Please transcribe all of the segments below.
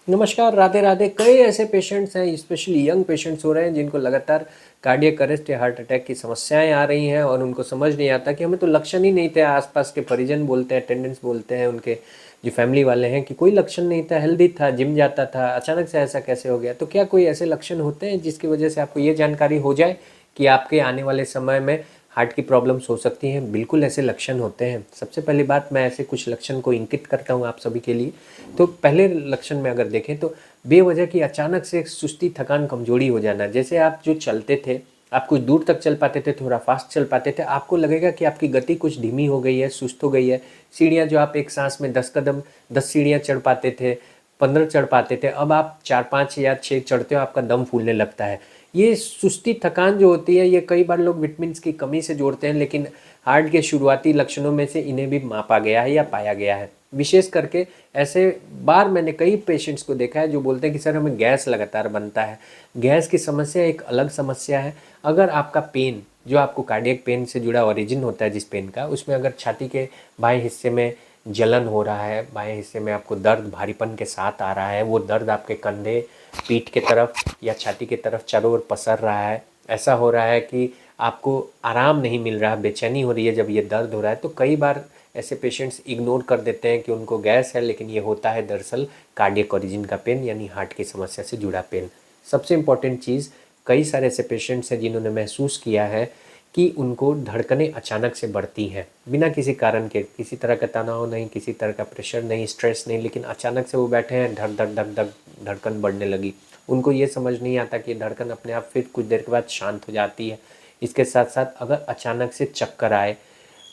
नमस्कार, राधे राधे। कई ऐसे पेशेंट्स हैं, स्पेशली यंग पेशेंट्स हो रहे हैं, जिनको लगातार कार्डियक अरेस्ट या हार्ट अटैक की समस्याएं आ रही हैं और उनको समझ नहीं आता कि हमें तो लक्षण ही नहीं थे। आसपास के परिजन बोलते हैं, अटेंडेंट्स बोलते हैं, उनके जो फैमिली वाले हैं कि कोई लक्षण नहीं था, हेल्दी था, जिम जाता था, अचानक से ऐसा कैसे हो गया। तो क्या कोई ऐसे लक्षण होते हैं जिसकी वजह से आपको ये जानकारी हो जाए कि आपके आने वाले समय में हार्ट की प्रॉब्लम्स हो सकती हैं? बिल्कुल ऐसे लक्षण होते हैं। सबसे पहली बात, मैं ऐसे कुछ लक्षण को इंगित करता हूँ आप सभी के लिए। तो पहले लक्षण में अगर देखें तो बेवजह की अचानक से सुस्ती, थकान, कमजोरी हो जाना। जैसे आप जो चलते थे, आप कुछ दूर तक चल पाते थे, थोड़ा फास्ट चल पाते थे, आपको लगेगा कि आपकी गति कुछ धीमी हो गई है, सुस्त हो गई है। सीढ़ियाँ जो आप एक सांस में 10 कदम 10 सीढ़ियाँ चढ़ पाते थे, 15 चढ़ पाते थे, अब आप 4 5 या 6 चढ़ते हो, आपका दम फूलने लगता है। ये सुस्ती, थकान जो होती है, ये कई बार लोग विटामिन की कमी से जोड़ते हैं, लेकिन हार्ट के शुरुआती लक्षणों में से इन्हें भी मापा गया है या पाया गया है। विशेष करके ऐसे बार मैंने कई पेशेंट्स को देखा है जो बोलते हैं कि सर हमें गैस लगातार बनता है। गैस की समस्या एक अलग समस्या है। अगर आपका पेन, जो आपको कार्डियक पेन से जुड़ा ओरिजिन होता है जिस पेन का, उसमें अगर छाती के बाएं हिस्से में जलन हो रहा है, बाएं हिस्से में आपको दर्द भारीपन के साथ आ रहा है, वो दर्द आपके कंधे, पीठ के तरफ या छाती के तरफ चारों ओर पसर रहा है, ऐसा हो रहा है कि आपको आराम नहीं मिल रहा, बेचैनी हो रही है जब ये दर्द हो रहा है, तो कई बार ऐसे पेशेंट्स इग्नोर कर देते हैं कि उनको गैस है, लेकिन ये होता है दरअसल कार्डियक ओरिजिन का पेन, यानी हार्ट की समस्या से जुड़ा पेन। सबसे इम्पॉर्टेंट चीज़, कई सारे ऐसे पेशेंट्स हैं जिन्होंने महसूस किया है कि उनको धड़कनें अचानक से बढ़ती हैं बिना किसी कारण के, किसी तरह का तनाव नहीं, किसी तरह का प्रेशर नहीं, स्ट्रेस नहीं, लेकिन अचानक से वो बैठे हैं, धड़ धड़ धड़ धड़ धड़कन बढ़ने लगी। उनको ये समझ नहीं आता कि धड़कन अपने आप फिर कुछ देर के बाद शांत हो जाती है। इसके साथ साथ अगर अचानक से चक्कर आए,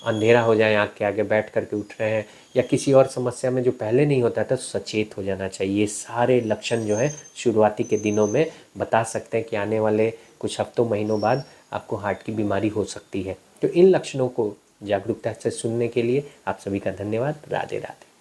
अंधेरा हो जाए, आँख के आगे बैठ करके उठ रहे हैं, या किसी और समस्या में जो पहले नहीं होता था, तो सचेत हो जाना चाहिए। ये सारे लक्षण जो है शुरुआती के दिनों में बता सकते हैं कि आने वाले कुछ हफ्तों, महीनों बाद आपको हार्ट की बीमारी हो सकती है। तो इन लक्षणों को जागरूकता से सुनने के लिए आप सभी का धन्यवाद। राधे राधे।